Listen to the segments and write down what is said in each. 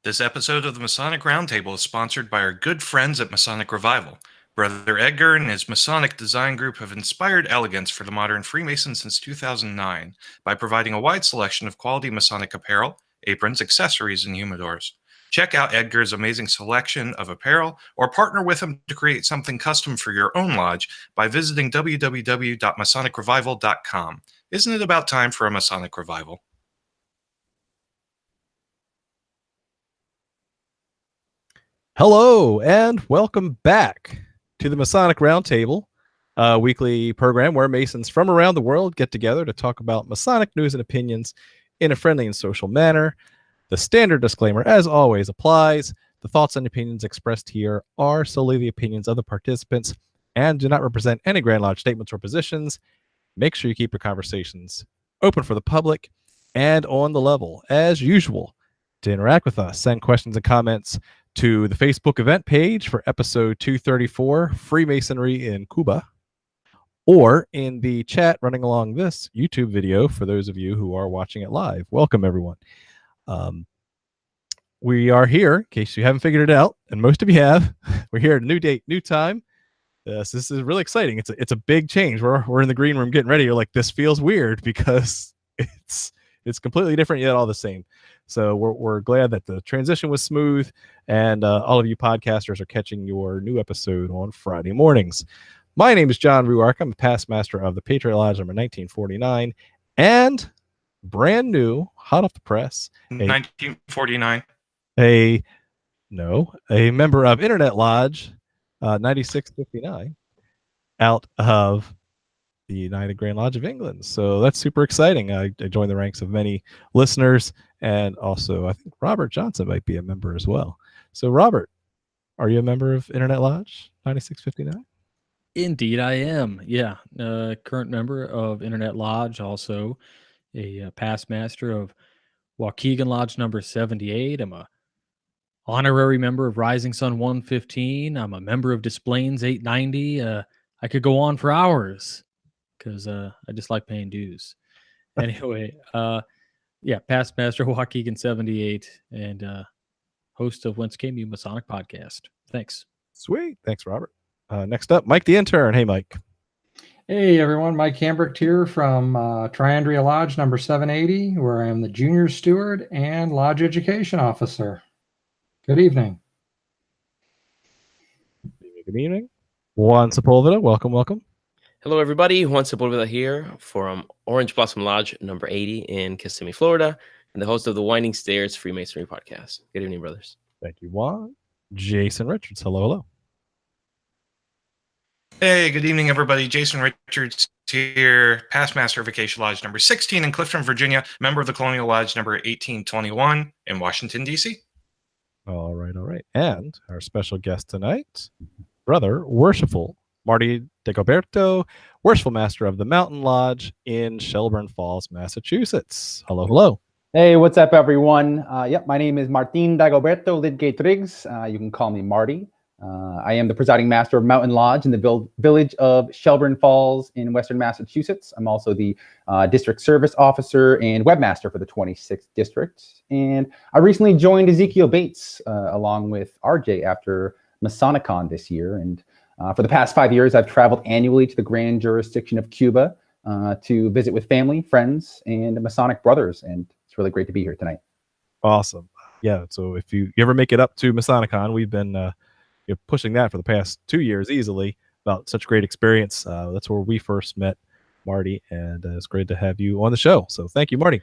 This episode of the Masonic Roundtable is sponsored by our good friends at Masonic Revival. Brother Edgar and his Masonic design group have inspired elegance for the modern Freemason since 2009 by providing a wide selection of quality Masonic apparel, aprons, accessories, and humidors. Check out Edgar's amazing selection of apparel or partner with him to create something custom for your own lodge by visiting www.masonicrevival.com. Isn't it about time for a Masonic Revival? Hello and welcome back to the Masonic Roundtable, a weekly program where Masons from around the world get together to talk about Masonic news and opinions in a friendly and social manner. The standard disclaimer, as always, applies. The thoughts and opinions expressed here are solely the opinions of the participants and do not represent any Grand Lodge statements or positions. Make sure you keep your conversations open for the public and on the level. As usual, to interact with us, send questions and comments to the Facebook event page for episode 234, Freemasonry in Cuba, or in the chat running along this YouTube video for those of you who are watching it live. Welcome, everyone. We are here, in case you haven't figured it out, and most of you have. We're here at a new date, new time. So this is really exciting. It's a big change. We're in the green room getting ready. You're like, this feels weird because it's completely different yet all the same. So we're glad that the transition was smooth, and all of you podcasters are catching your new episode on Friday mornings. My name is John Ruark. I'm a past master of the Patriot Lodge number 1949, and brand new, hot off the press, 1949. A member of Internet Lodge 9659, out of the United Grand Lodge of England. So that's super exciting. I joined the ranks of many listeners, and also I think Robert Johnson might be a member as well. So Robert, are you a member of Internet Lodge 9659? Indeed, I am. Yeah, current member of Internet Lodge, also a past master of Waukegan Lodge number 78. I'm a honorary member of Rising Sun 115. I'm a member of Displains 890. I could go on for hours because I just like paying dues. Anyway, past master of Waukegan 78 and host of Whence Came You Masonic podcast. Thanks. Sweet. Thanks, Robert. Next up, Mike the intern. Hey, Mike. Hey, everyone. Mike Hambricht here from Triandria Lodge number 780, where I am the junior steward and lodge education officer. Good evening. Good evening. Juan Sepulveda, welcome. Hello, everybody. Juan Sepulveda here from Orange Blossom Lodge number 80 in Kissimmee, Florida, and the host of the Winding Stairs Freemasonry podcast. Good evening, brothers. Thank you, Juan. Jason Richards, hello. Hey, good evening, everybody. Jason Richards here, past master of Acacia Lodge number 16 in Clifton, Virginia, member of the Colonial Lodge number 1821 in Washington, D.C. All right. And our special guest tonight, Brother Worshipful Marty Dagoberto, Worshipful Master of the Mountain Lodge in Shelburne Falls, Massachusetts. Hello. Hey, what's up, everyone? My name is Martin Dagoberto Lidgate Riggs. You can call me Marty. I am the presiding master of Mountain Lodge in the village of Shelburne Falls in Western Massachusetts. I'm also the district service officer and webmaster for the 26th district. And I recently joined Ezekiel Bates along with RJ after Masonicon this year. And for the past 5 years, I've traveled annually to the grand jurisdiction of Cuba to visit with family, friends, and Masonic brothers. And it's really great to be here tonight. Awesome. Yeah, so if you ever make it up to Masonicon, we've been pushing that for the past 2 years easily, about such great experience. That's where we first met Marty, and it's great to have you on the show. So thank you, Marty.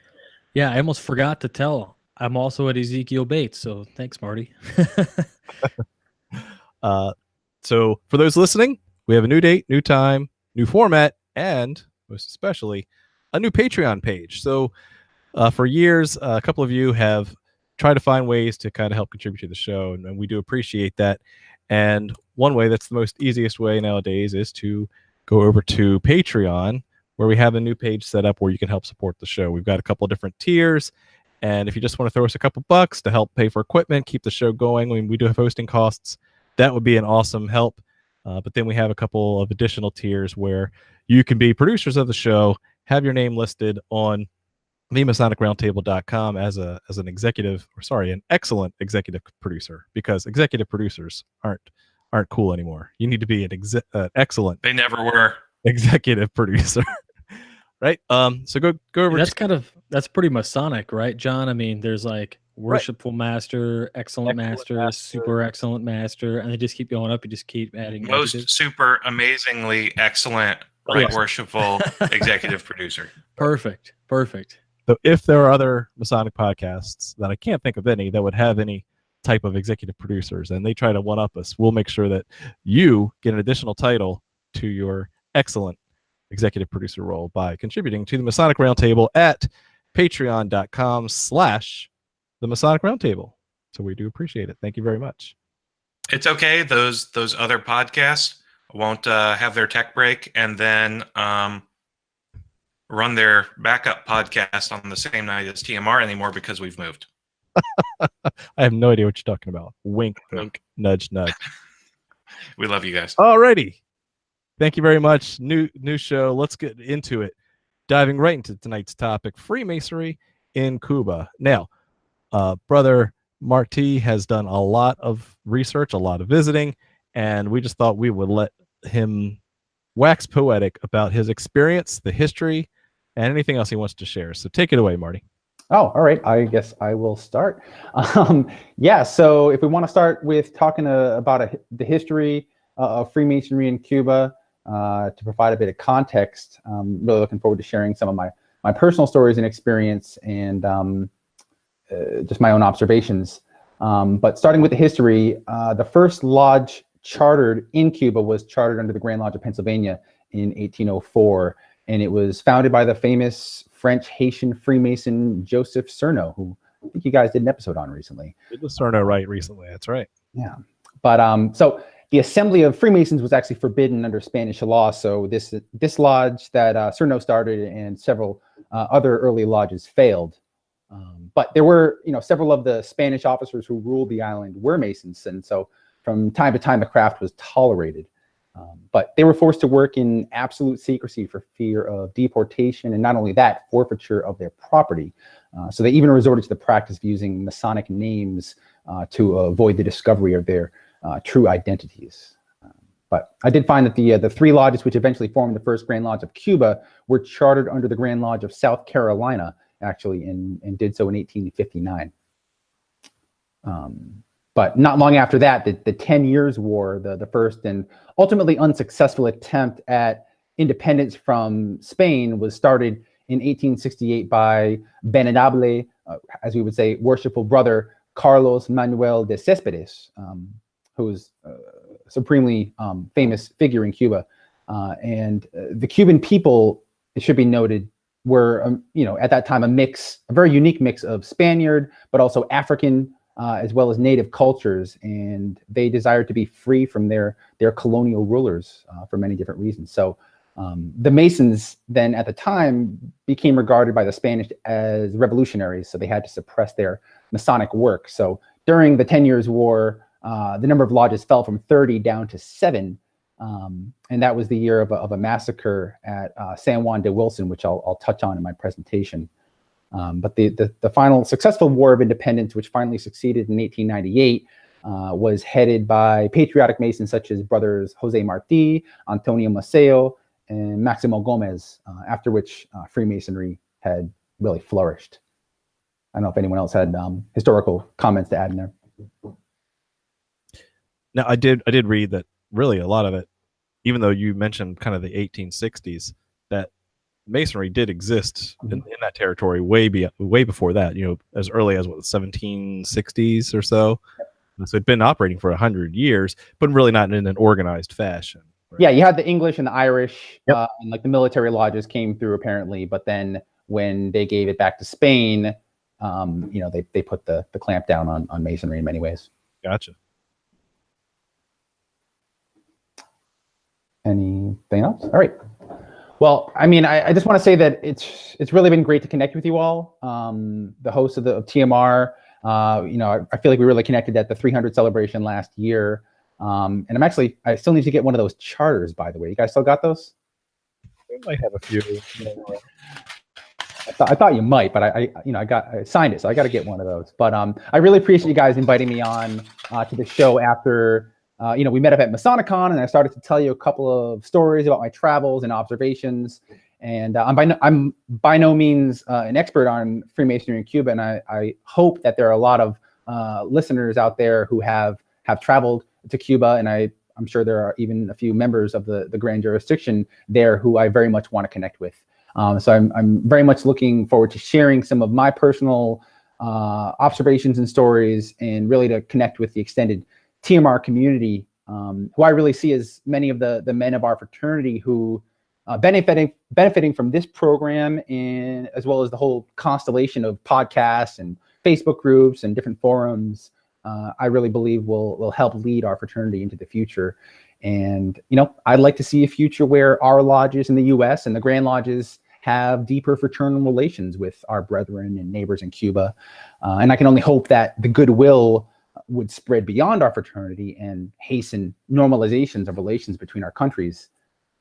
Yeah, I almost forgot to tell. I'm also at Ezekiel Bates, so thanks, Marty. So for those listening, we have a new date, new time, new format, and most especially a new Patreon page. So for years, a couple of you have tried to find ways to kind of help contribute to the show, and we do appreciate that. And one way that's the most easiest way nowadays is to go over to Patreon, where we have a new page set up where you can help support the show. We've got a couple of different tiers, and if you just want to throw us a couple bucks to help pay for equipment, keep the show going, I mean, we do have hosting costs, that would be an awesome help. But then we have a couple of additional tiers where you can be producers of the show, have your name listed on theMasonicRoundtable.com as an an excellent executive producer, because executive producers aren't cool anymore. You need to be an excellent They never were. executive producer. Right. So go over. That's pretty Masonic, right, John? I mean, there's like worshipful master, excellent master, super excellent master, and they just keep going up. You just keep adding Most adjectives. super amazingly excellent, right worshipful executive producer. Perfect. So if there are other Masonic podcasts that I can't think of any that would have any type of executive producers and they try to one up us, we'll make sure that you get an additional title to your excellent executive producer role by contributing to the Masonic Roundtable at patreon.com/the Masonic Roundtable. So we do appreciate it. Thank you very much. It's okay. Those other podcasts won't have their tech break and then run their backup podcast on the same night as TMR anymore because we've moved. I have no idea what you're talking about. Wink, wink, nudge, nudge. We love you guys. Alrighty. Thank you very much. New show. Let's get into it. Diving right into tonight's topic, Freemasonry in Cuba. Now, Brother Marty has done a lot of research, a lot of visiting, and we just thought we would let him wax poetic about his experience, the history, and anything else he wants to share. So take it away, Marty. Oh, all right. I guess I will start. So if we want to start with talking about the history of Freemasonry in Cuba, to provide a bit of context, I'm really looking forward to sharing some of my personal stories and experience and just my own observations. But starting with the history, the first lodge chartered in Cuba was chartered under the Grand Lodge of Pennsylvania in 1804. And it was founded by the famous French-Haitian Freemason Joseph Cerno, who I think you guys did an episode on recently. Did the Cerno right recently? That's right. Yeah. But so the assembly of Freemasons was actually forbidden under Spanish law. So this lodge that Cerno started and several other early lodges failed. But there were, several of the Spanish officers who ruled the island were Masons. And so from time to time, the craft was tolerated. But they were forced to work in absolute secrecy for fear of deportation, and not only that, forfeiture of their property. So they even resorted to the practice of using Masonic names to avoid the discovery of their true identities. But I did find that the three lodges which eventually formed the first Grand Lodge of Cuba were chartered under the Grand Lodge of South Carolina, actually, and did so in 1859. But not long after that, the 10 Years' War, the first and ultimately unsuccessful attempt at independence from Spain, was started in 1868 by Venerable, as we would say, worshipful brother Carlos Manuel de Céspedes, who was a supremely famous figure in Cuba. And the Cuban people, it should be noted, were, at that time, a very unique mix of Spaniard, but also African, as well as native cultures, and they desired to be free from their colonial rulers for many different reasons. So the Masons then at the time became regarded by the Spanish as revolutionaries, so they had to suppress their Masonic work. So during the 10 Years' War, the number of lodges fell from 30 down to 7, and that was the year of a massacre at San Juan de Wilson, which I'll touch on in my presentation. But the final successful War of Independence, which finally succeeded in 1898, was headed by patriotic Masons such as brothers Jose Marti, Antonio Maceo, and Maximo Gomez, after which Freemasonry had really flourished. I don't know if anyone else had historical comments to add in there. Now, I did read that really a lot of it, even though you mentioned kind of the 1860s, that Masonry did exist in that territory way before that, as early as 1760s or so. So it'd been operating for 100 years, but really not in an organized fashion. Right? Yeah, you had the English and the Irish, Yep. And like the military lodges came through apparently, but then when they gave it back to Spain, they put the clamp down on Masonry in many ways. Gotcha. Anything else? All right. Well, I mean, I just want to say that it's really been great to connect with you all. The host of TMR, I feel like we really connected at the 300 celebration last year. And I still need to get one of those charters, by the way. You guys still got those? We might have a few. I thought you might, but I signed it, so I got to get one of those. But I really appreciate you guys inviting me on to the show after we met up at Masonicon, and I started to tell you a couple of stories about my travels and observations. And I'm by no means an expert on Freemasonry in Cuba, and I hope that there are a lot of listeners out there who have traveled to Cuba, and I'm sure there are even a few members of the Grand Jurisdiction there who I very much want to connect with. So I'm very much looking forward to sharing some of my personal observations and stories, and really to connect with the extended TMR community, who I really see as many of the men of our fraternity who benefiting from this program, and as well as the whole constellation of podcasts and Facebook groups and different forums. I really believe will help lead our fraternity into the future. And I'd like to see a future where our lodges in the U.S. and the Grand Lodges have deeper fraternal relations with our brethren and neighbors in Cuba. And I can only hope that the goodwill would spread beyond our fraternity and hasten normalizations of relations between our countries.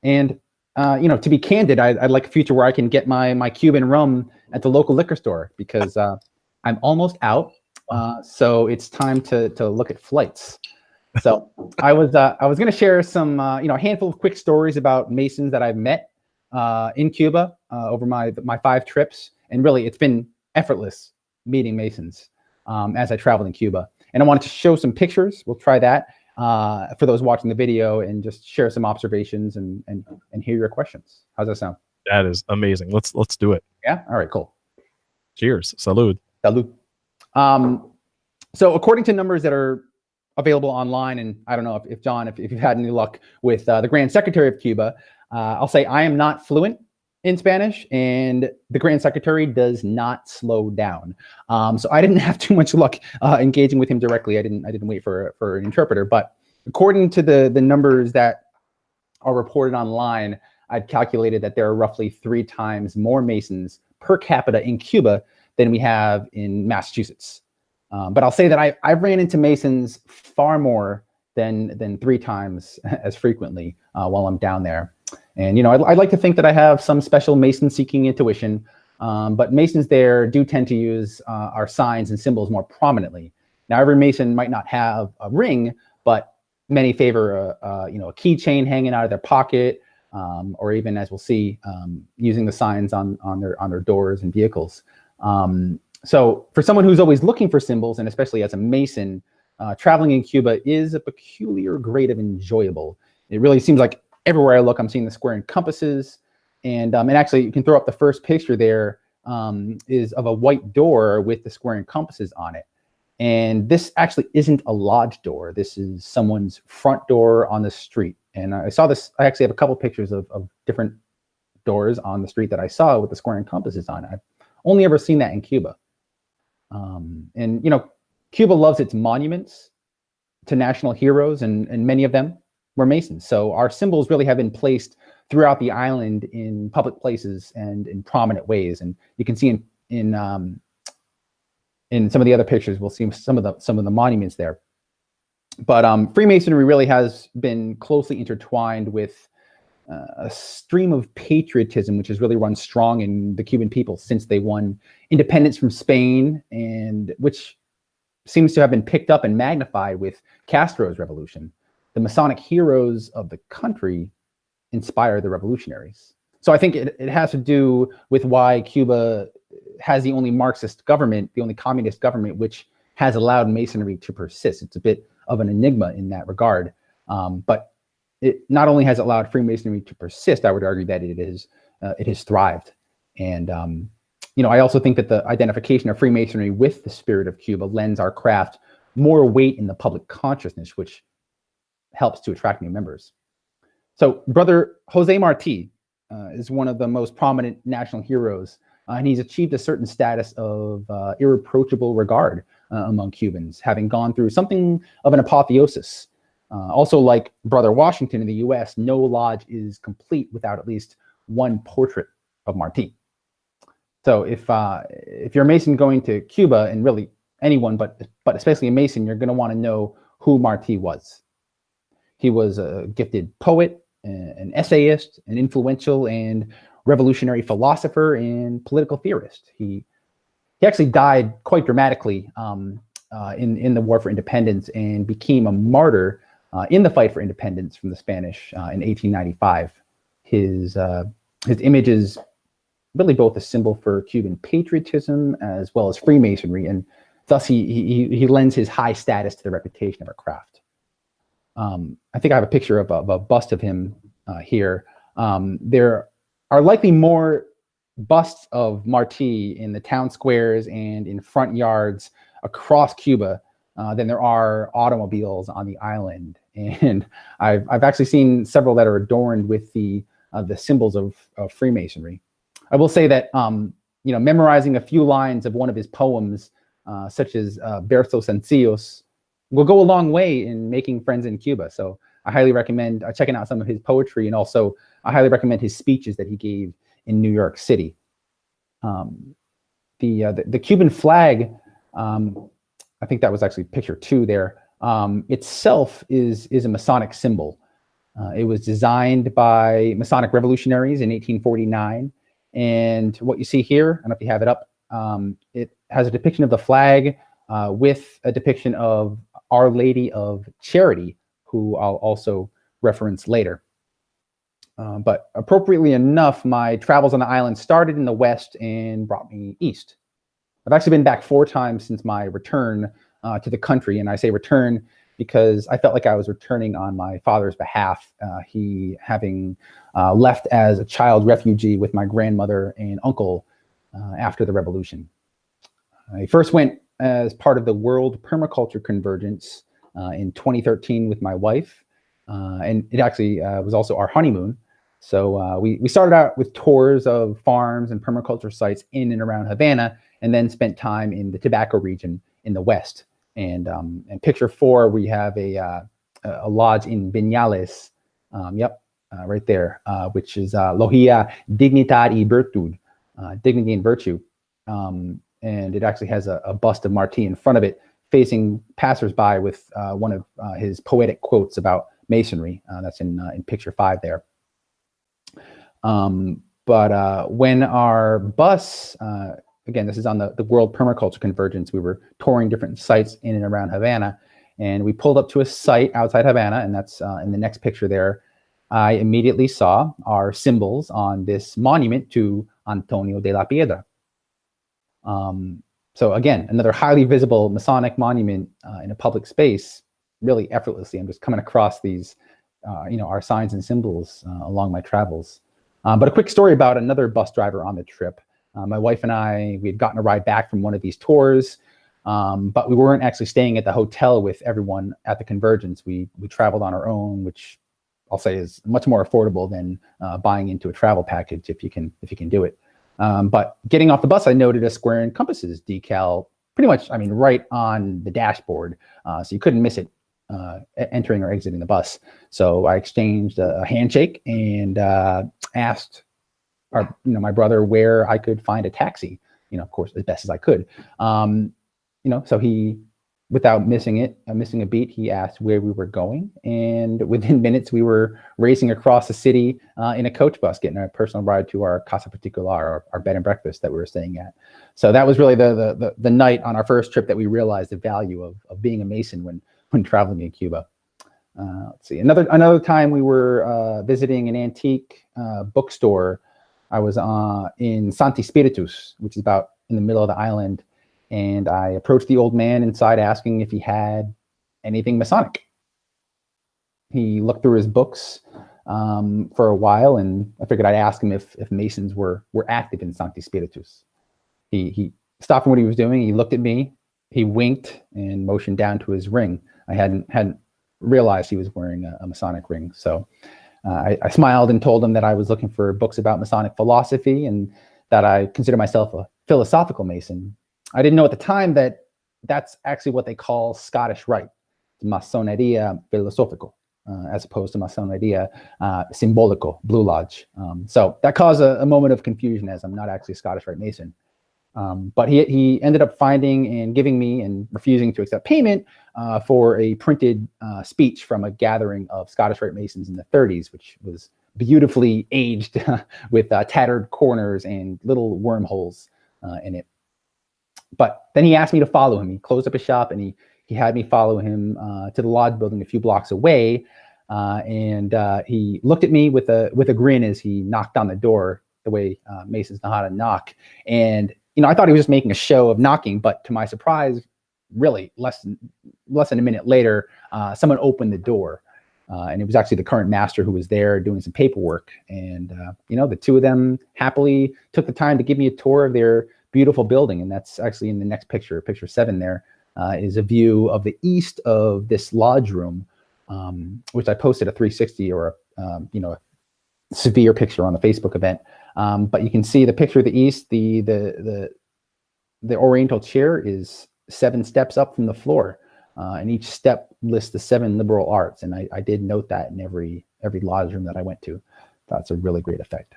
And, to be candid, I'd like a future where I can get my Cuban rum at the local liquor store, because I'm almost out. So it's time to look at flights. So I was going to share some, a handful of quick stories about Masons that I've met in Cuba over my 5 trips, and really it's been effortless meeting Masons as I traveled in Cuba. And I wanted to show some pictures. We'll try that for those watching the video, and just share some observations and hear your questions. How's that sound? That is amazing. Let's do it. Yeah. All right. Cool. Cheers. Salud. Salud. So according to numbers that are available online, and I don't know if John, if you've had any luck with the Grand Secretary of Cuba, I'll say I am not fluent in Spanish, and the Grand Secretary does not slow down. So I didn't have too much luck engaging with him directly. I didn't wait for an interpreter. But according to the numbers that are reported online, I've calculated that there are roughly 3 times more Masons per capita in Cuba than we have in Massachusetts. But I'll say that I ran into Masons far more than 3 times as frequently while I'm down there. And, I'd like to think that I have some special Mason-seeking intuition, but Masons there do tend to use our signs and symbols more prominently. Now, every Mason might not have a ring, but many favor a keychain hanging out of their pocket, or even, as we'll see, using the signs on their doors and vehicles. So for someone who's always looking for symbols, and especially as a Mason, traveling in Cuba is a peculiar grade of enjoyable. It really seems like everywhere I look, I'm seeing the square and compasses. And actually, you can throw up the first picture there, is of a white door with the square and compasses on it. And this actually isn't a lodge door. This is someone's front door on the street. And I saw this, I actually have a couple pictures of different doors on the street that I saw with the square and compasses on it. I've only ever seen that in Cuba. And Cuba loves its monuments to national heroes, and many of them were Masons. So our symbols really have been placed throughout the island in public places and in prominent ways. And you can see in some of the other pictures, we'll see some of the monuments there. But Freemasonry really has been closely intertwined with a stream of patriotism, which has really run strong in the Cuban people since they won independence from Spain, and which seems to have been picked up and magnified with Castro's revolution. The Masonic heroes of the country inspired the revolutionaries. So I think it has to do with why Cuba has the only Marxist government, the only communist government, which has allowed Masonry to persist. It's a bit of an enigma in that regard. But it not only has allowed Freemasonry to persist, I would argue that it has thrived. And I also think that the identification of Freemasonry with the spirit of Cuba lends our craft more weight in the public consciousness, which helps to attract new members. So Brother Jose Marti is one of the most prominent national heroes, and he's achieved a certain status of irreproachable regard among Cubans, having gone through something of an apotheosis. Also, like Brother Washington in the US, no lodge is complete without at least one portrait of Marti. So if you're a Mason going to Cuba, and really anyone, but especially a Mason, you're going to want to know who Marti was. He was a gifted poet, an essayist, an influential and revolutionary philosopher and political theorist. He actually died quite dramatically in the War for Independence and became a martyr in the fight for independence from the Spanish in 1895. His image is really both a symbol for Cuban patriotism as well as Freemasonry, and thus he lends his high status to the reputation of our craft. I think I have a picture of a bust of him here. There are likely more busts of Martí in the town squares and in front yards across Cuba than there are automobiles on the island. And I've actually seen several that are adorned with the symbols of Freemasonry. I will say that memorizing a few lines of one of his poems, such as Versos Sencillos, will go a long way in making friends in Cuba. So I highly recommend checking out some of his poetry, and also I highly recommend his speeches that he gave in New York City. The Cuban flag, I think that was actually picture 2 there, itself is a Masonic symbol. It was designed by Masonic revolutionaries in 1849. And what you see here, I don't know if you have it up, it has a depiction of the flag with a depiction of Our Lady of Charity, who I'll also reference later. But appropriately enough, my travels on the island started in the West and brought me east. I've actually been back 4 times since my return to the country. And I say return because I felt like I was returning on my father's behalf, he having left as a child refugee with my grandmother and uncle after the revolution. I first went as part of the World Permaculture Convergence in 2013 with my wife. And it actually was also our honeymoon. So we started out with tours of farms and permaculture sites in and around Havana, and then spent time in the tobacco region in the West. And picture 4, we have a lodge in Viñales, right there, which is Logia Dignitat y Virtud, dignity and virtue. And it actually has a bust of Martí in front of it, facing passersby with one of his poetic quotes about Masonry. That's in picture 5 there. But when our bus, again, this is on the World Permaculture Convergence, we were touring different sites in and around Havana, and we pulled up to a site outside Havana, and that's in the next picture there. I immediately saw our symbols on this monument to Antonio de la Piedra. So again, another highly visible Masonic monument in a public space, really effortlessly. I'm just coming across these, our signs and symbols along my travels. But a quick story about another bus driver on the trip. My wife and I, we had gotten a ride back from one of these tours, but we weren't actually staying at the hotel with everyone at the Convergence. We traveled on our own, which I'll say is much more affordable than buying into a travel package if you can do it. But getting off the bus, I noted a Square and Compasses decal, pretty much, right on the dashboard, so you couldn't miss it entering or exiting the bus. So I exchanged a handshake and asked my brother where I could find a taxi, of course, as best as I could. So he, without missing a beat, he asked where we were going. And within minutes, we were racing across the city in a coach bus, getting a personal ride to our Casa Particular, our bed and breakfast that we were staying at. So that was really the night on our first trip that we realized the value of being a Mason when traveling in Cuba. Let's see, another time we were visiting an antique bookstore. I was in Santi Spiritus, which is about in the middle of the island, and I approached the old man inside asking if he had anything Masonic. He looked through his books for a while, and I figured I'd ask him if Masons were active in Santi Spiritus. He stopped from what he was doing. He looked at me, he winked, and motioned down to his ring. I hadn't realized he was wearing a Masonic ring, so I smiled and told him that I was looking for books about Masonic philosophy and that I consider myself a philosophical Mason. I didn't know at the time that that's actually what they call Scottish Rite, Masoneria Filosofico, as opposed to Masoneria Simbolico, Blue Lodge. So that caused a moment of confusion, as I'm not actually a Scottish Rite Mason. But he ended up finding and giving me and refusing to accept payment for a printed speech from a gathering of Scottish Rite Masons in the 30s, which was beautifully aged with tattered corners and little wormholes in it. But then he asked me to follow him. He closed up his shop and he had me follow him to the lodge building a few blocks away. And he looked at me with a grin as he knocked on the door, the way Masons know how to knock. And I thought he was just making a show of knocking, but to my surprise, really less than a minute later, someone opened the door. And it was actually the current master who was there doing some paperwork. And, the two of them happily took the time to give me a tour of their beautiful building. And that's actually in the next picture, picture 7 there, is a view of the east of this lodge room, which I posted a 360 or a severe picture on the Facebook event. But you can see the picture of the east, the oriental chair is 7 steps up from the floor. And each step lists the 7 liberal arts. And I did note that in every lodge room that I went to. That's a really great effect.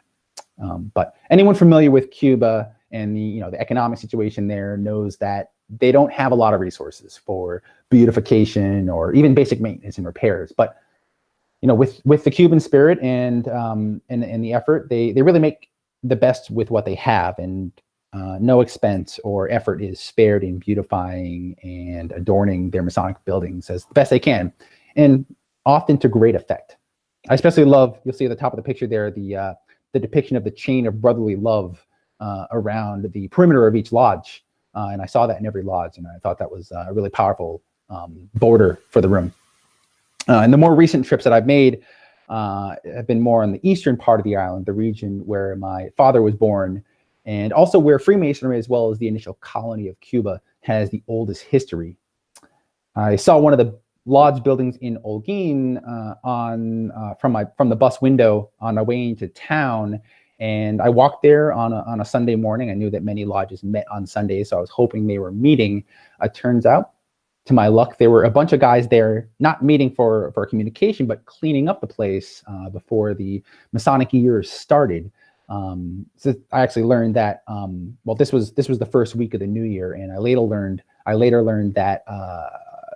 But anyone familiar with Cuba and the economic situation there knows that they don't have a lot of resources for beautification or even basic maintenance and repairs. But with the Cuban spirit and the effort, they really make the best with what they have, and no expense or effort is spared in beautifying and adorning their Masonic buildings as best they can, and often to great effect. I especially love, you'll see at the top of the picture there, the depiction of the chain of brotherly love around the perimeter of each lodge. And I saw that in every lodge, and I thought that was a really powerful border for the room. And the more recent trips that I've made have been more on the eastern part of the island, the region where my father was born, and also where Freemasonry, as well as the initial colony of Cuba, has the oldest history. I saw one of the lodge buildings in Holguin from the bus window on my way into town, and I walked there on a Sunday morning. I knew that many lodges met on Sundays, so I was hoping they were meeting. It turns out, to my luck, there were a bunch of guys there, not meeting for communication, but cleaning up the place before the Masonic year started. So I actually learned that this was the first week of the new year, and I later learned that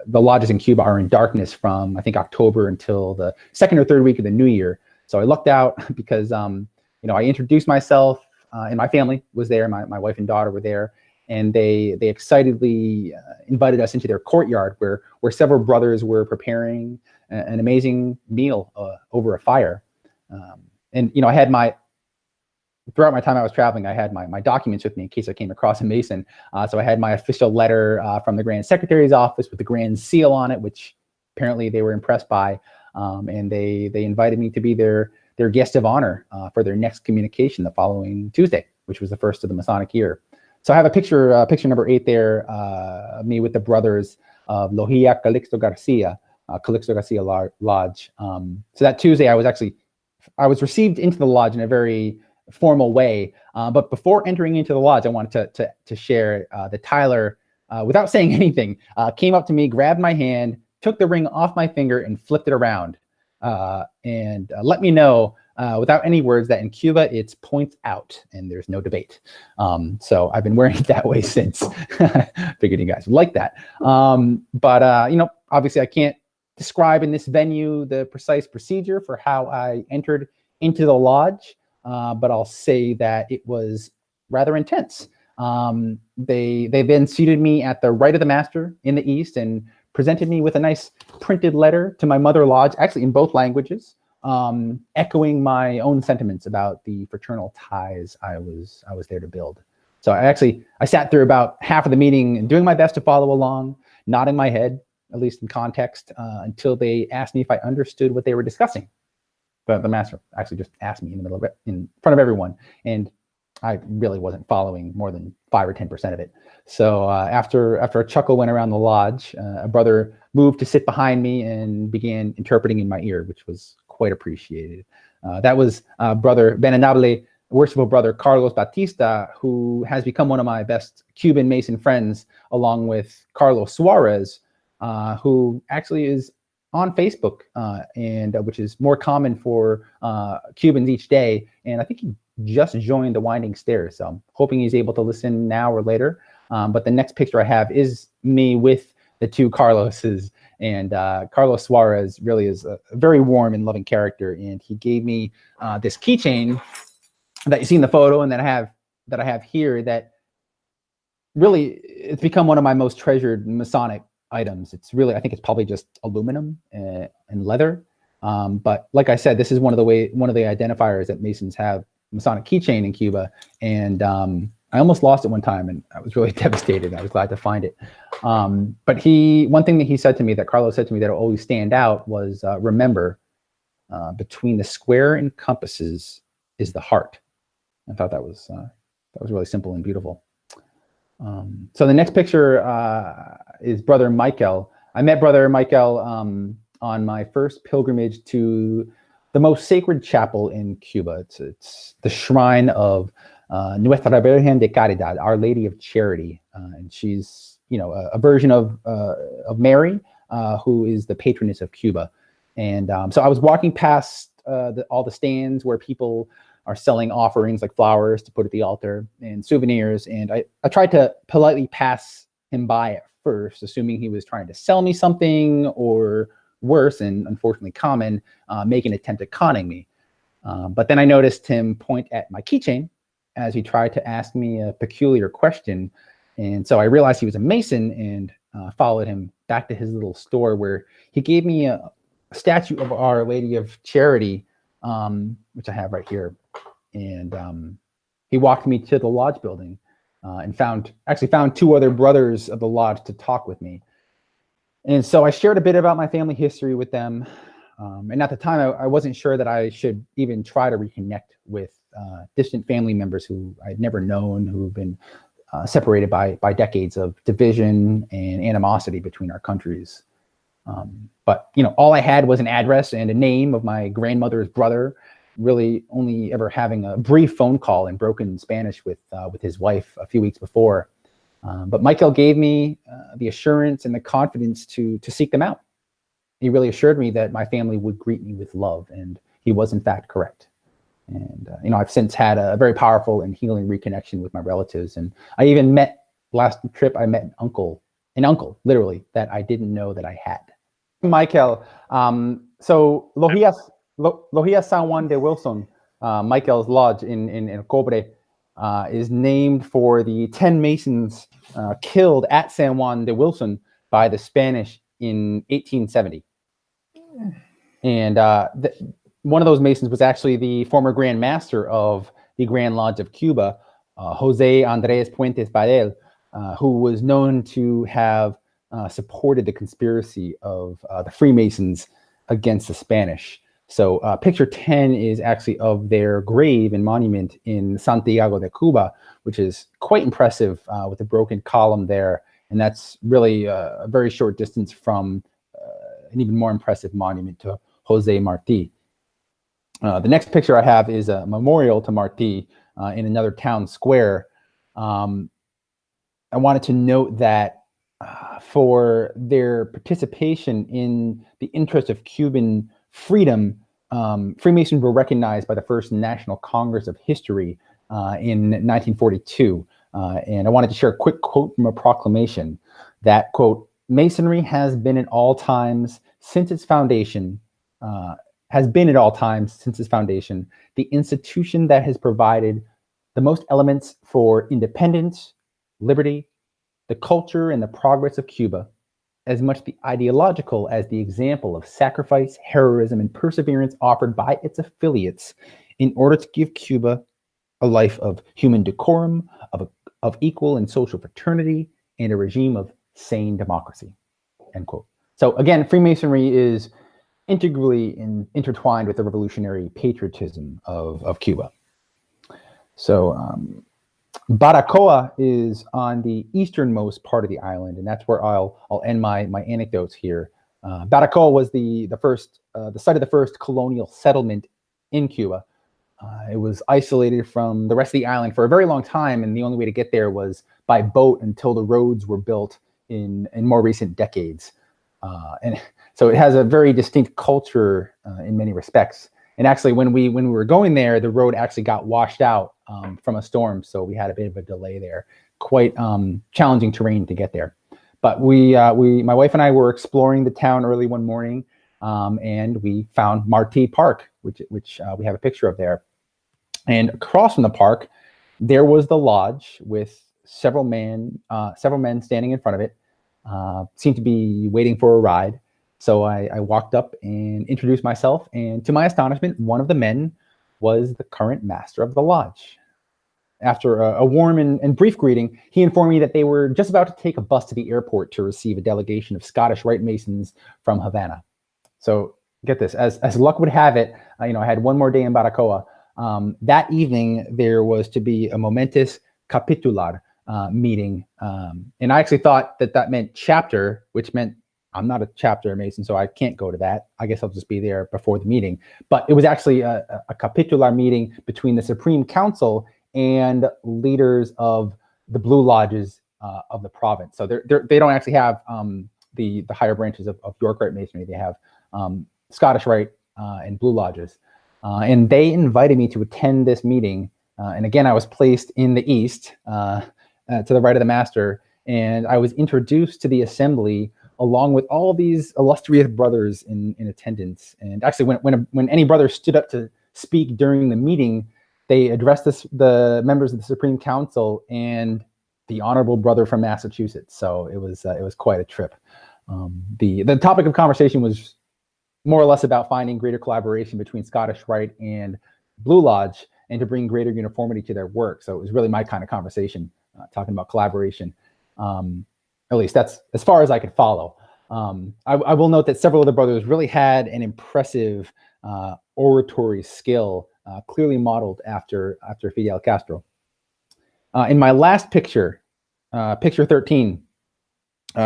the lodges in Cuba are in darkness from, I think, October until the 2nd or 3rd week of the new year. So I lucked out because I introduced myself, and my family was there. My wife and daughter were there, and they excitedly invited us into their courtyard where several brothers were preparing an amazing meal over a fire. And I had throughout my time I was traveling, I had my documents with me in case I came across a Mason. So I had my official letter from the Grand Secretary's office with the Grand Seal on it, which apparently they were impressed by. And they invited me to be their guest of honor for their next communication the following Tuesday, which was the first of the Masonic year. So I have a picture number 8 there, me with the brothers of Lojia Calixto Garcia Lodge. So that Tuesday I was received into the lodge in a very formal way. But before entering into the lodge, I wanted to share that Tyler, without saying anything, came up to me, grabbed my hand, took the ring off my finger and flipped it around, and let me know without any words that in Cuba it's points out and there's no debate. So I've been wearing it that way since. Figured you guys would like that. But obviously I can't describe in this venue the precise procedure for how I entered into the lodge. But I'll say that it was rather intense. They then seated me at the right of the master in the east and presented me with a nice printed letter to my mother lodge, actually in both languages, echoing my own sentiments about the fraternal ties I was there to build. So I sat through about half of the meeting doing my best to follow along, nodding my head, at least in context, until they asked me if I understood what they were discussing. But the master actually just asked me in the middle of it, in front of everyone, and I really wasn't following more than 5 or 10% of it. So after a chuckle went around the lodge, a brother moved to sit behind me and began interpreting in my ear, which was quite appreciated. That was Brother Venerable, worshipful Brother Carlos Batista, who has become one of my best Cuban Mason friends, along with Carlos Suarez, who actually is on Facebook, and which is more common for Cubans each day. And I think he just joined the Winding Stairs, so I'm hoping he's able to listen now or later. But the next picture I have is me with the two Carloses. And Carlos Suarez really is a very warm and loving character. And he gave me this keychain that you see in the photo, and that I have here, that really, it's become one of my most treasured Masonic items. It's really, I think it's probably just aluminum and leather. But like I said, this is one of the identifiers that Masons have Masonic keychain in Cuba. And I almost lost it one time, and I was really devastated. I was glad to find it. But one thing that he said to me, that Carlos said to me, that will always stand out was, remember, between the square and compasses is the heart. I thought that was really simple and beautiful. So the next picture is Brother Michael. I met Brother Michael on my first pilgrimage to the most sacred chapel in Cuba. It's the shrine of Nuestra Virgen de Caridad, Our Lady of Charity, and she's a version of Mary, who is the patroness of Cuba. And so I was walking past all the stands where people are selling offerings like flowers to put at the altar and souvenirs. And I tried to politely pass him by at first, assuming he was trying to sell me something, or worse, and unfortunately common, make an attempt at conning me. But then I noticed him point at my keychain as he tried to ask me a peculiar question. And so I realized he was a Mason, and followed him back to his little store, where he gave me a statue of Our Lady of Charity, which I have right here. And he walked me to the lodge building, and found two other brothers of the lodge to talk with me. And so I shared a bit about my family history with them. And at the time, I wasn't sure that I should even try to reconnect with distant family members who I'd never known, who've been separated by decades of division and animosity between our countries. But all I had was an address and a name of my grandmother's brother, really only ever having a brief phone call in broken Spanish with his wife a few weeks before. But Michael gave me the assurance and the confidence to seek them out. He really assured me that my family would greet me with love, and he was in fact correct. And I've since had a very powerful and healing reconnection with my relatives. And I even last trip, I met an uncle, literally, that I didn't know that I had. Michael, so Lojía San Juan de Wilson, Michael's lodge in Cobre, is named for the 10 Masons killed at San Juan de Wilson by the Spanish in 1870. And one of those Masons was actually the former Grand Master of the Grand Lodge of Cuba, Jose Andres Puentes Badel, who was known to have supported the conspiracy of the Freemasons against the Spanish. So picture 10 is actually of their grave and monument in Santiago de Cuba, which is quite impressive, with a broken column there. And that's really a very short distance from an even more impressive monument to Jose Marti. The next picture I have is a memorial to Marti in another town square. I wanted to note that for their participation in the interest of Cuban freedom, Freemasons were recognized by the First National Congress of History in 1942. And I wanted to share a quick quote from a proclamation that, quote, "Masonry has been at all times since its foundation, the institution that has provided the most elements for independence, liberty, the culture, and the progress of Cuba, as much the ideological as the example of sacrifice, heroism, and perseverance offered by its affiliates in order to give Cuba a life of human decorum, of equal and social fraternity, and a regime of sane democracy," end quote. So again, Freemasonry is integrally intertwined with the revolutionary patriotism of Cuba. So Baracoa is on the easternmost part of the island, and that's where I'll end my anecdotes here. Baracoa was the site of the first colonial settlement in Cuba. It was isolated from the rest of the island for a very long time, and the only way to get there was by boat until the roads were built in more recent decades. And so it has a very distinct culture in many respects. And actually, when we were going there, the road actually got washed out from a storm, so we had a bit of a delay there. Quite challenging terrain to get there. But my wife and I were exploring the town early one morning, and we found Marty Park, which we have a picture of there. And across from the park, there was the lodge with several men standing in front of it, seemed to be waiting for a ride. So I walked up and introduced myself, and to my astonishment, one of the men was the current master of the lodge. After a warm and brief greeting, he informed me that they were just about to take a bus to the airport to receive a delegation of Scottish Rite Masons from Havana. So get this, as luck would have it, I had one more day in Baracoa. That evening, there was to be a momentous capitular meeting. And I actually thought that meant chapter, which meant I'm not a chapter Mason, so I can't go to that. I guess I'll just be there before the meeting. But it was actually a capitular meeting between the Supreme Council and leaders of the Blue Lodges of the province. So they don't actually have the higher branches of York Rite Masonry. They have Scottish Rite and Blue Lodges. And they invited me to attend this meeting. And again, I was placed in the east to the right of the master. And I was introduced to the assembly along with all these illustrious brothers in attendance. And actually, when any brother stood up to speak during the meeting, they addressed the members of the Supreme Council and the honorable brother from Massachusetts. So it was quite a trip. The topic of conversation was more or less about finding greater collaboration between Scottish Rite and Blue Lodge, and to bring greater uniformity to their work. So it was really my kind of conversation, talking about collaboration. At least that's as far as I could follow. I will note that several of the brothers really had an impressive oratory skill, clearly modeled after Fidel Castro. In my last picture, picture 13,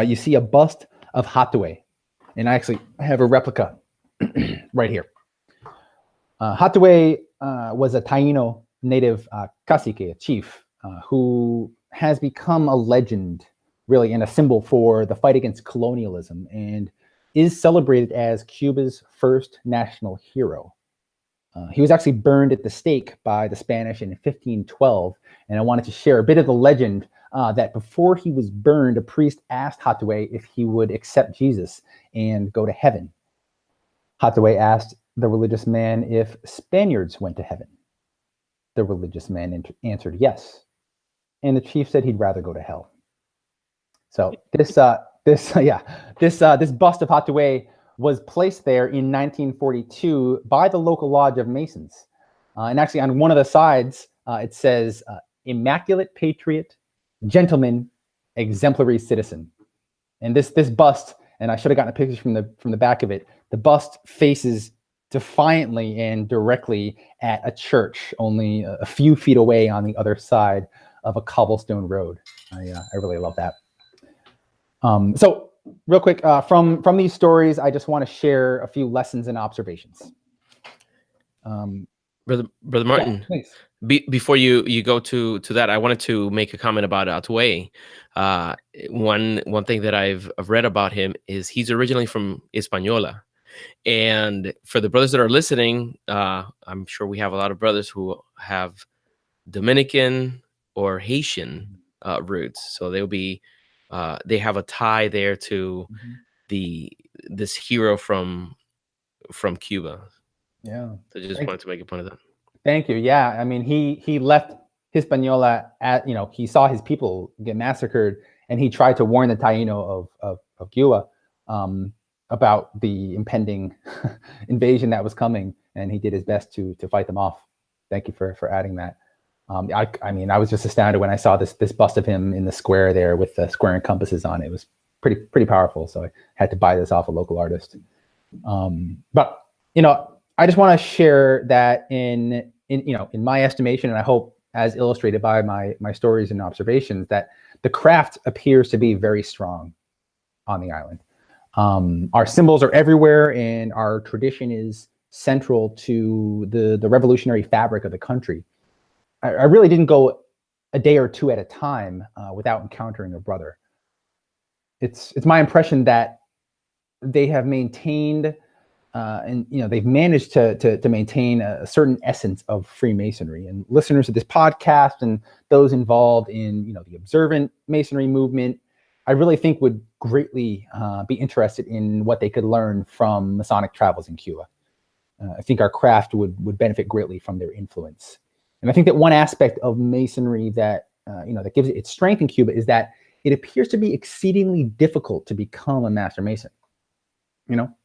you see a bust of Hathaway. And I have a replica right here. Hathaway was a Taino native cacique, a chief, who has become a legend, really, and a symbol for the fight against colonialism, and is celebrated as Cuba's first national hero. He was actually burned at the stake by the Spanish in 1512, and I wanted to share a bit of the legend that before he was burned, a priest asked Hathaway if he would accept Jesus and go to heaven. Hathaway asked the religious man if Spaniards went to heaven. The religious man answered yes, and the chief said he'd rather go to hell. So this bust of Hathaway was placed there in 1942 by the local lodge of Masons, and actually on one of the sides it says "Immaculate Patriot, Gentleman, Exemplary Citizen." And this bust, and I should have gotten a picture from the back of it. The bust faces defiantly and directly at a church, only a few feet away on the other side of a cobblestone road. I really love that. So real quick, from these stories, I just want to share a few lessons and observations. Brother Martin, yeah, please. Before you go to that, I wanted to make a comment about Hathaway. One thing that I've read about him is he's originally from Hispaniola. And for the brothers that are listening, I'm sure we have a lot of brothers who have Dominican or Haitian roots. So they'll be they have a tie there to this hero from Cuba. Yeah. So I just wanted to make a point of that. Thank you. Yeah, I mean, he left Hispaniola at, he saw his people get massacred, and he tried to warn the Taino of Cuba about the impending invasion that was coming, and he did his best to fight them off. Thank you for adding that. I mean, I was just astounded when I saw this bust of him in the square there with the square and compasses on it. It was pretty powerful. So I had to buy this off a local artist. But I just want to share that in my estimation, and I hope as illustrated by my stories and observations, that the craft appears to be very strong on the island. Our symbols are everywhere, and our tradition is central to the revolutionary fabric of the country. I really didn't go a day or two at a time without encountering a brother. It's my impression that they have maintained and they've managed to maintain a certain essence of Freemasonry. And listeners of this podcast and those involved in the observant Masonry movement I really think would greatly be interested in what they could learn from Masonic travels in Cuba. I think our craft would benefit greatly from their influence. And I think that one aspect of Masonry that that gives it its strength in Cuba is that it appears to be exceedingly difficult to become a Master Mason.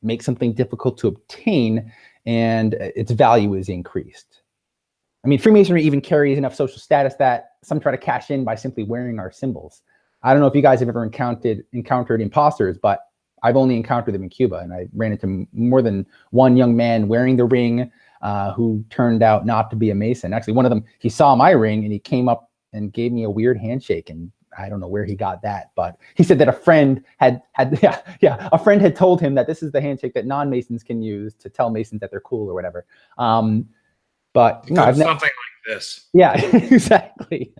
Make something difficult to obtain, and its value is increased. I mean, Freemasonry even carries enough social status that some try to cash in by simply wearing our symbols. I don't know if you guys have ever encountered imposters, but I've only encountered them in Cuba, and I ran into more than one young man wearing the ring who turned out not to be a Mason. Actually, one of them, he saw my ring and he came up and gave me a weird handshake, and I don't know where he got that, but he said that a friend had a friend had told him that this is the handshake that non-Masons can use to tell Masons that they're cool or whatever. But I've something like this. Yeah, exactly.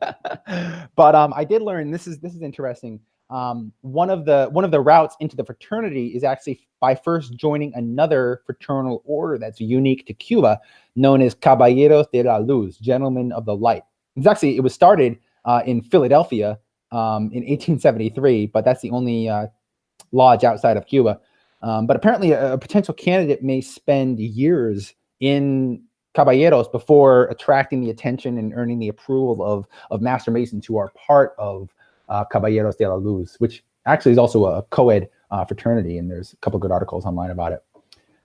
But I did learn this is interesting. One of the routes into the fraternity is actually by first joining another fraternal order that's unique to Cuba, known as Caballeros de la Luz, Gentlemen of the Light. It was started in Philadelphia in 1873, but that's the only lodge outside of Cuba. But apparently, a potential candidate may spend years in Caballeros before attracting the attention and earning the approval of Master Masons who are part of Caballeros de la Luz, which actually is also a co-ed fraternity, and there's a couple good articles online about it.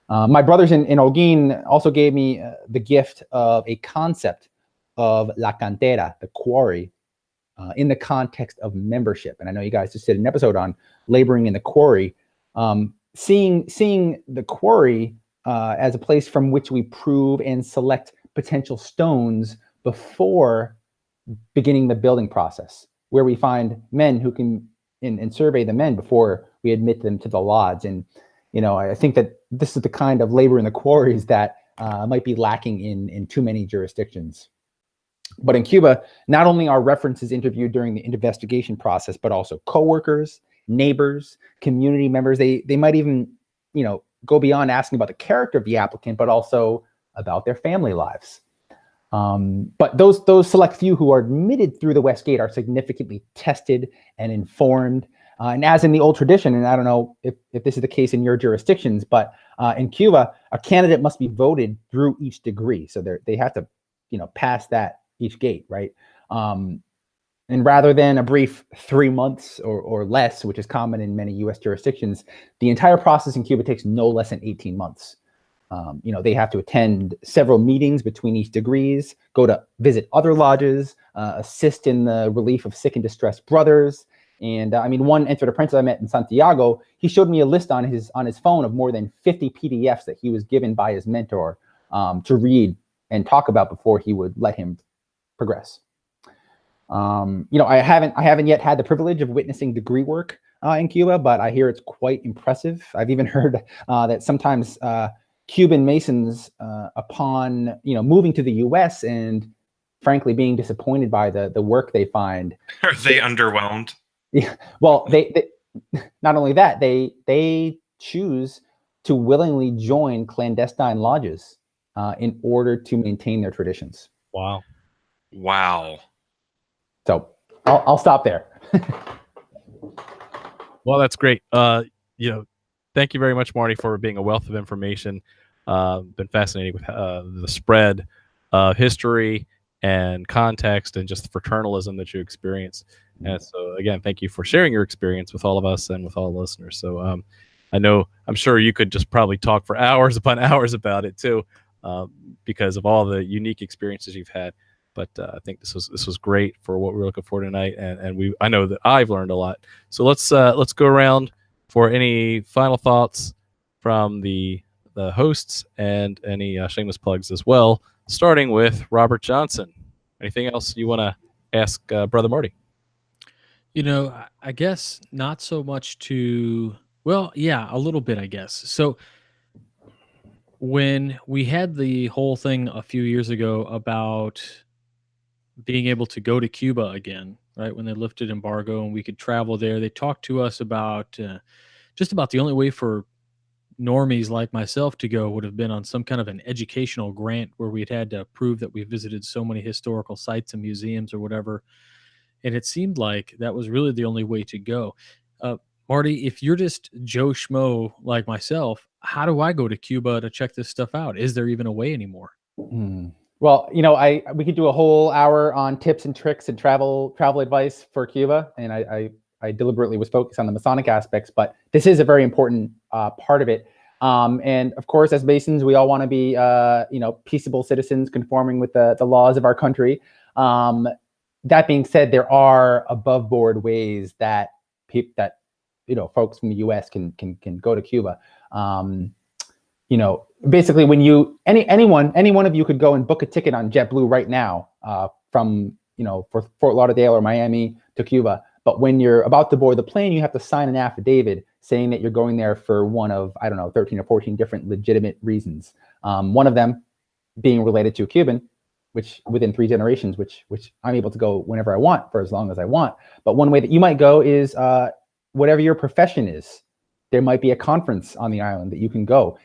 My brothers in Holguin also gave me the gift of a concept of la cantera, the quarry, in the context of membership. And I know you guys just did an episode on laboring in the quarry. Seeing the quarry as a place from which we prove and select potential stones before beginning the building process, where we find men who can and survey the men before we admit them to the lodge. And I think that this is the kind of labor in the quarries that might be lacking in too many jurisdictions. But in Cuba, not only are references interviewed during the investigation process, but also coworkers, neighbors, community members. They might even go beyond asking about the character of the applicant, but also about their family lives. But those select few who are admitted through the West Gate are significantly tested and informed. And as in the old tradition, and I don't know if this is the case in your jurisdictions, but in Cuba, a candidate must be voted through each degree. So they have to, pass that each gate, right? And rather than a brief 3 months or less, which is common in many U.S. jurisdictions, the entire process in Cuba takes no less than 18 months. They have to attend several meetings between each degrees, go to visit other lodges, assist in the relief of sick and distressed brothers. And one entered apprentice I met in Santiago, he showed me a list on his phone of more than 50 PDFs that he was given by his mentor to read and talk about before he would let him progress. I haven't yet had the privilege of witnessing degree work in Cuba, but I hear it's quite impressive. I've even heard that sometimes Cuban Masons, upon moving to the U.S. and frankly being disappointed by the work they find, Are they underwhelmed? Yeah. Well, they not only that, they choose to willingly join clandestine lodges in order to maintain their traditions. Wow. So I'll stop there. Well, that's great. Thank you very much, Marty, for being a wealth of information. Been fascinating with the spread of history and context and just the fraternalism that you experience. And so, again, thank you for sharing your experience with all of us and with all the listeners. So I'm sure you could just probably talk for hours upon hours about it too, because of all the unique experiences you've had. But I think this was great for what we're looking for tonight, and I know that I've learned a lot. So let's go around for any final thoughts from the hosts and any shameless plugs as well. Starting with Robert Johnson. Anything else you want to ask Brother Marty? I guess not so much a little bit, I guess. So when we had the whole thing a few years ago about being able to go to Cuba again, right, when they lifted embargo and we could travel there, they talked to us about just about the only way for normies like myself to go would have been on some kind of an educational grant where we'd had to prove that we visited so many historical sites and museums or whatever. And it seemed like that was really the only way to go. Marty, if you're just Joe Schmo like myself, how do I go to Cuba to check this stuff out? Is there even a way anymore? Well, we could do a whole hour on tips and tricks and travel advice for Cuba, and I deliberately was focused on the Masonic aspects, but this is a very important part of it. And of course, as Masons, we all want to be peaceable citizens, conforming with the laws of our country. That being said, there are above board ways that folks from the U.S. can go to Cuba. Basically, when any one of you could go and book a ticket on JetBlue right now from for Fort Lauderdale or Miami to Cuba. But when you're about to board the plane, you have to sign an affidavit saying that you're going there for one of 13 or 14 different legitimate reasons. One of them being related to a Cuban, which within 3 generations, which I'm able to go whenever I want for as long as I want. But one way that you might go is whatever your profession is. There might be a conference on the island that you can go.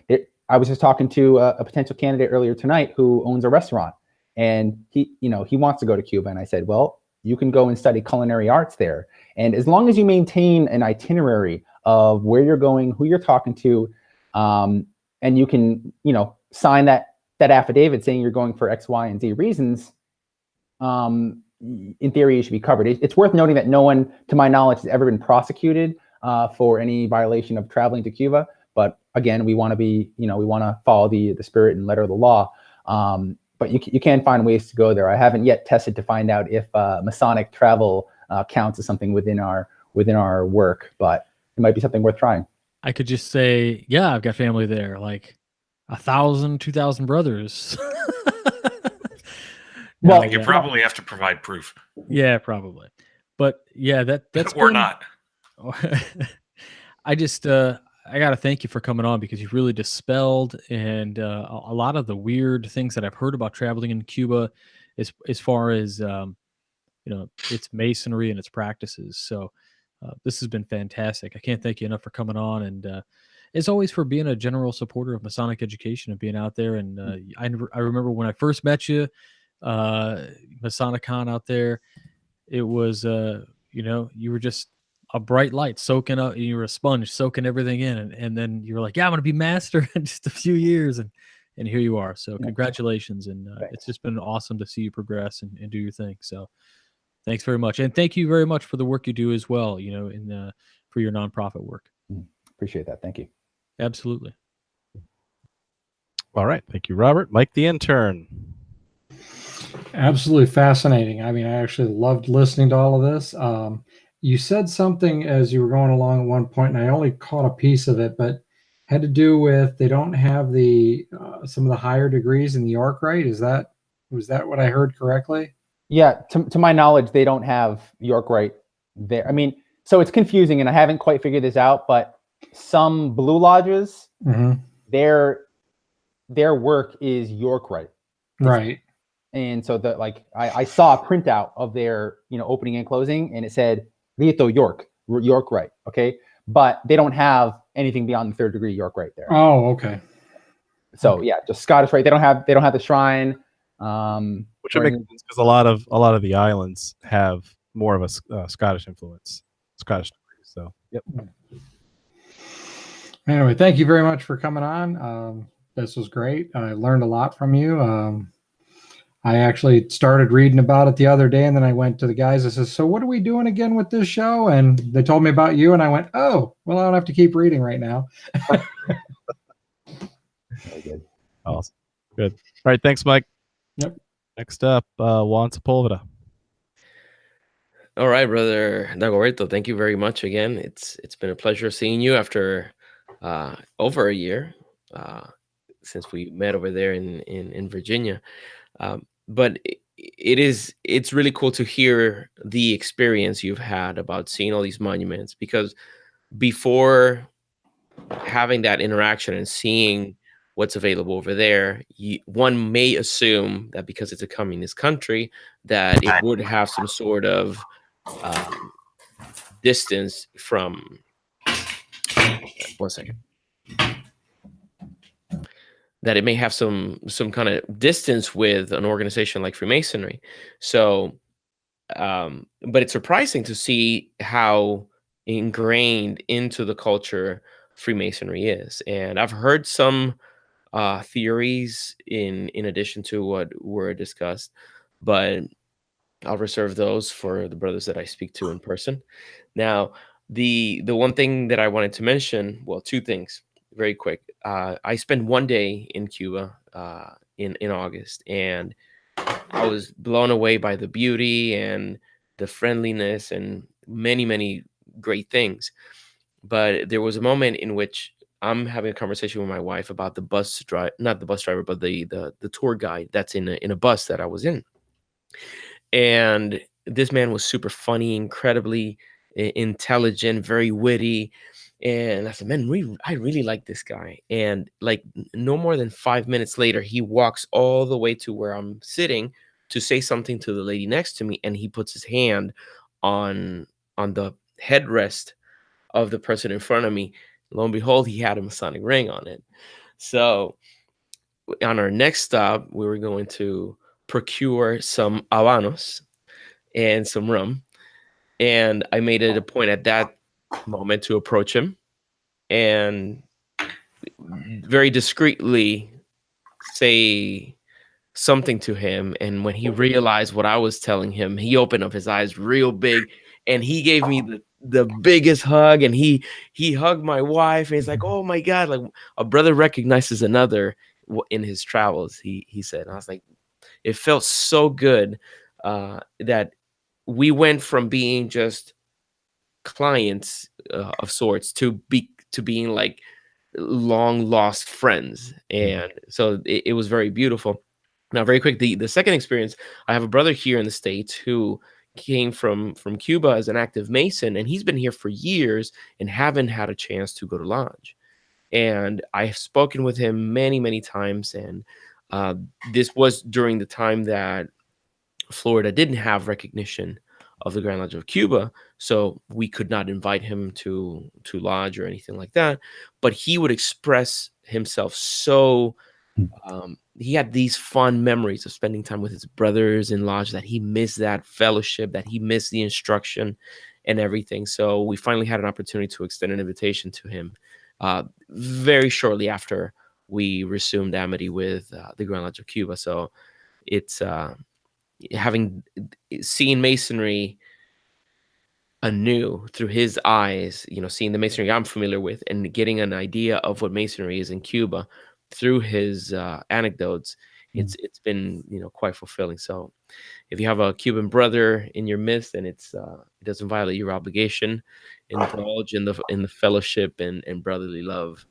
I was just talking to a potential candidate earlier tonight who owns a restaurant, and he wants to go to Cuba. And I said, well, you can go and study culinary arts there. And as long as you maintain an itinerary of where you're going, who you're talking to, and you can, sign that affidavit saying you're going for X, Y, and Z reasons, in theory, you should be covered. It's worth noting that no one, to my knowledge, has ever been prosecuted for any violation of traveling to Cuba. But again, we want to follow the spirit and letter of the law. But you can find ways to go there. I haven't yet tested to find out if Masonic travel counts as something within our work, but it might be something worth trying. I could just say, yeah, I've got family there, like 1,000, 2,000 brothers. Well, you probably have to provide proof. Yeah, probably. But yeah, that's or not. I just I got to thank you for coming on, because you've really dispelled and a lot of the weird things that I've heard about traveling in Cuba, as far as its Masonry and its practices. So this has been fantastic. I can't thank you enough for coming on, and as always, for being a general supporter of Masonic education and being out there. And I remember when I first met you, Masonicon out there, it was you were just a bright light soaking up. You were a sponge soaking everything in, and then you were like, yeah, I'm going to be master in just a few years, and here you are. So congratulations, and it's just been awesome to see you progress and do your thing. So thanks very much, and thank you very much for the work you do as well, for your nonprofit work. Appreciate that. Thank you. Absolutely. All right, thank you, Robert. Mike the intern. Absolutely fascinating. I mean, I actually loved listening to all of this. You said something as you were going along at one point, and I only caught a piece of it, but had to do with they don't have the some of the higher degrees in the York Rite. Was that what I heard correctly? Yeah, to my knowledge, they don't have York Rite there. I mean, so it's confusing, and I haven't quite figured this out, but some Blue Lodges, their work is York Rite. Right. And so I saw a printout of their opening and closing, and it said Rito York Rite. Okay, but they don't have anything beyond the 3rd degree York Rite there. Oh, okay. So yeah, just Scottish Rite. They don't have the shrine. Which would make sense, because a lot of the islands have more of a Scottish influence, Scottish degree. So yep. Anyway, thank you very much for coming on. This was great. I learned a lot from you. I actually started reading about it the other day, and then I went to the guys. I said, so what are we doing again with this show? And they told me about you, and I went, oh, well, I don't have to keep reading right now. Very good. Awesome. Good. All right. Thanks, Mike. Yep. Next up, Juan Sepulveda. All right, brother Dagoberto, thank you very much again. It's been a pleasure seeing you after over a year since we met over there in Virginia. But it's really cool to hear the experience you've had about seeing all these monuments, because before having that interaction and seeing what's available over there, one may assume that because it's a communist country, that it would have some sort of distance from. One second. That it may have some kind of distance with an organization like Freemasonry. So, but it's surprising to see how ingrained into the culture Freemasonry is. And I've heard some theories in addition to what were discussed, but I'll reserve those for the brothers that I speak to in person. Now, the one thing that I wanted to mention, well, two things, very quick. I spent one day in Cuba in August, and I was blown away by the beauty and the friendliness and many great things. But there was a moment in which I'm having a conversation with my wife about the bus drive, not the bus driver, but the tour guide that's in a bus that I was in. And this man was super funny, incredibly intelligent, very witty. And I said, man, I really like this guy. And like no more than 5 minutes later, he walks all the way to where I'm sitting to say something to the lady next to me. And he puts his hand on the headrest of the person in front of me. Lo and behold, he had a Masonic ring on it. So on our next stop, we were going to procure some habanos and some rum. And I made it a point at that moment to approach him and very discreetly say something to him. And when he realized what I was telling him, he opened up his eyes real big and he gave me the biggest hug, and he hugged my wife, and he's like, oh my God, like a brother recognizes another in his travels, he said. And I was like, it felt so good that we went from being just clients of sorts to being like long lost friends. And so it was very beautiful. Now, very quick, the second experience, I have a brother here in the States who came from Cuba as an active Mason, and he's been here for years and haven't had a chance to go to lodge. And I've spoken with him many times, and this was during the time that Florida didn't have recognition of the Grand Lodge of Cuba, so we could not invite him to lodge or anything like that. But he would express himself so he had these fond memories of spending time with his brothers in lodge, that he missed that fellowship, that he missed the instruction and everything. So we finally had an opportunity to extend an invitation to him very shortly after we resumed amity with the Grand Lodge of Cuba. So it's having seen Masonry anew through his eyes, seeing the Masonry I'm familiar with and getting an idea of what Masonry is in Cuba through his anecdotes. It's been quite fulfilling. So if you have a Cuban brother in your midst, and it doesn't violate your obligation, indulge in the fellowship and brotherly love.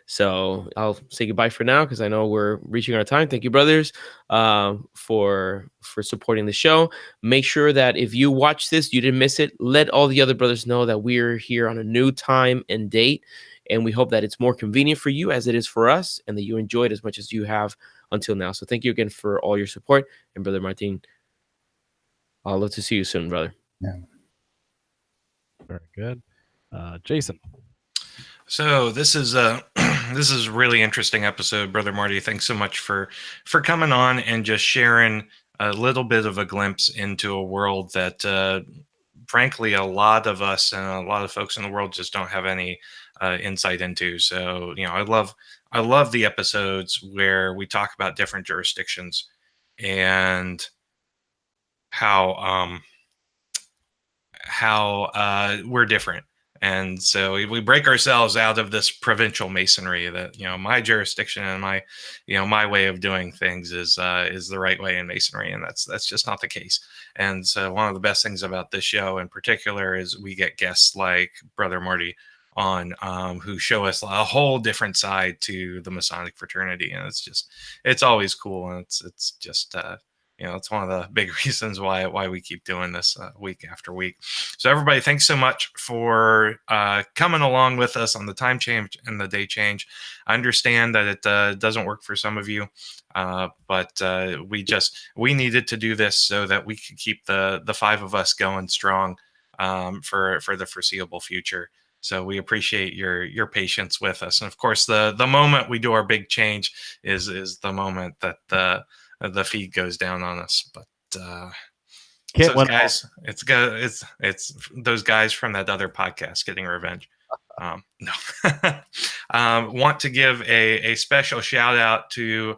So I'll say goodbye for now, because I know we're reaching our time. Thank you, brothers, for supporting the show. Make sure that if you watch this, you didn't miss it, let all the other brothers know that we're here on a new time and date. And we hope that it's more convenient for you as it is for us, and that you enjoy it as much as you have until now. So thank you again for all your support. And Brother Martin, I'll love to see you soon, brother. Yeah. Very good. Jason. So this is a really interesting episode, Brother Marty. Thanks so much for coming on and just sharing a little bit of a glimpse into a world that, frankly, a lot of us and a lot of folks in the world just don't have any insight into. So, I love the episodes where we talk about different jurisdictions and how we're different. And so we break ourselves out of this provincial Masonry that, my jurisdiction and my way of doing things is the right way in Masonry. And that's just not the case. And so one of the best things about this show in particular is we get guests like Brother Marty on, who show us a whole different side to the Masonic fraternity. And it's always cool. And it's just, it's one of the big reasons why we keep doing this week after week. So everybody, thanks so much for coming along with us on the time change and the day change. I understand that it doesn't work for some of you, but we needed to do this so that we could keep the five of us going strong for the foreseeable future. So we appreciate your patience with us. And of course, the moment we do our big change is the moment that the feed goes down on us. But Can't those win. guys. It's those guys from that other podcast getting revenge. No. Want to give a special shout out to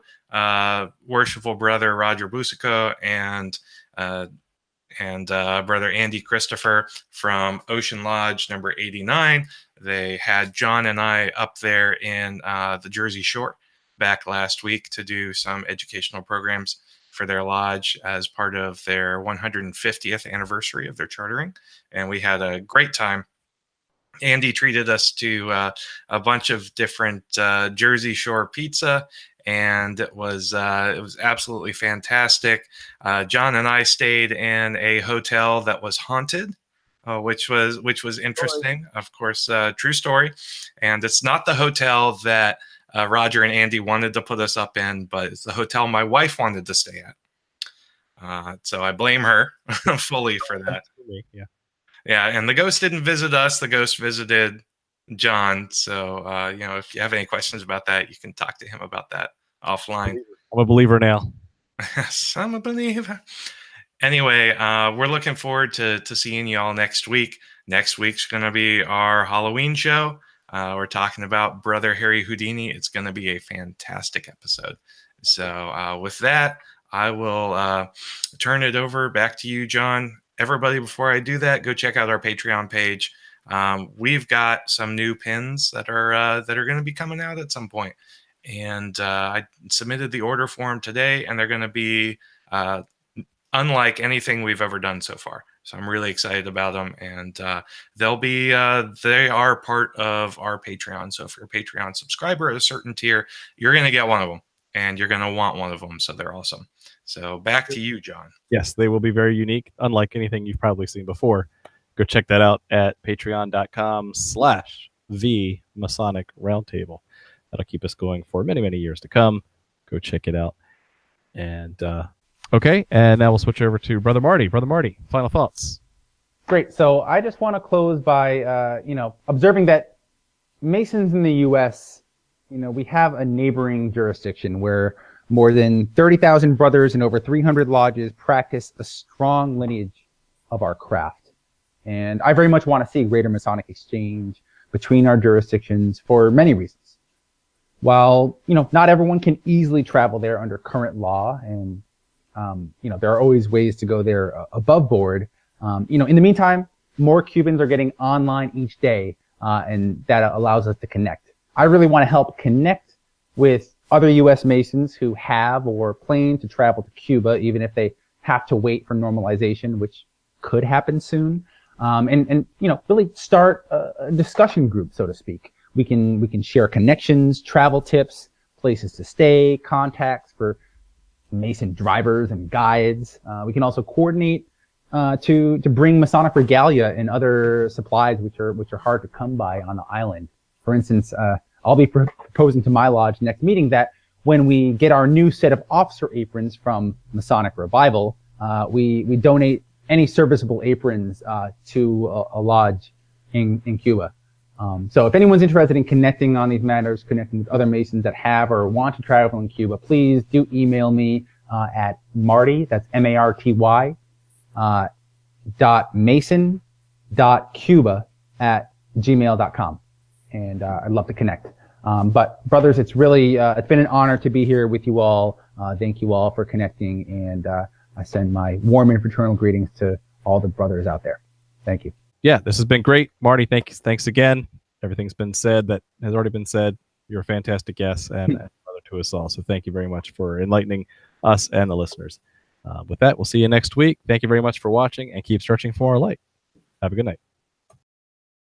worshipful brother Roger Busico and brother Andy Christopher from Ocean Lodge number 89. They had John and I up there in the Jersey Shore back last week to do some educational programs for their lodge as part of their 150th anniversary of their chartering. And we had a great time. Andy treated us to a bunch of different Jersey Shore pizza, and it was absolutely fantastic. John and I stayed in a hotel that was haunted, which was interesting. Of course, true story. And it's not the hotel that Roger and Andy wanted to put us up in, but it's the hotel my wife wanted to stay at. So I blame her fully for that. Yeah. Yeah, and the ghost didn't visit us. The ghost visited John. So, if you have any questions about that, you can talk to him about that offline. I'm a believer now. Yes, I'm a believer. Anyway, we're looking forward to seeing you all next week. Next week's going to be our Halloween show. We're talking about Brother Harry Houdini. It's going to be a fantastic episode. So with that, I will turn it over back to you, John. Everybody, before I do that, go check out our Patreon page. We've got some new pins that are going to be coming out at some point. And I submitted the order form today, and they're going to be unlike anything we've ever done so far. So I'm really excited about them, and they are part of our Patreon. So if you're a Patreon subscriber at a certain tier, you're going to get one of them, and you're going to want one of them. So they're awesome. So back to you, John. Yes, they will be very unique, unlike anything you've probably seen before. Go check that out at patreon.com/the Masonic Roundtable. That'll keep us going for many, many years to come. Go check it out. And okay, and now we'll switch over to Brother Marty. Brother Marty, final thoughts. Great. So I just want to close by, observing that Masons in the U.S., we have a neighboring jurisdiction where more than 30,000 brothers and over 300 lodges practice a strong lineage of our craft. And I very much want to see greater Masonic exchange between our jurisdictions for many reasons. While, not everyone can easily travel there under current law, and, there are always ways to go there above board. In the meantime, more Cubans are getting online each day, and that allows us to connect. I really want to help connect with other U.S. Masons who have or plan to travel to Cuba, even if they have to wait for normalization, which could happen soon. And really start a discussion group, so to speak. We can share connections, travel tips, places to stay, contacts for Mason drivers and guides. We can also coordinate to bring Masonic regalia and other supplies which are hard to come by on the island. For instance, I'll be proposing to my lodge next meeting that when we get our new set of officer aprons from Masonic Revival, we donate any serviceable aprons to a lodge in Cuba. So if anyone's interested in connecting on these matters, connecting with other Masons that have or want to travel in Cuba, please do email me at Marty, that's MARTY, .mason.cuba@gmail.com. And I'd love to connect. But brothers, it's really, it's been an honor to be here with you all. Thank you all for connecting, and I send my warm and fraternal greetings to all the brothers out there. Thank you. Yeah, this has been great. Marty, thanks again. Everything's been said that has already been said. You're a fantastic guest and a brother to us all. So thank you very much for enlightening us and the listeners. With that, we'll see you next week. Thank you very much for watching, and keep searching for our light. Have a good night.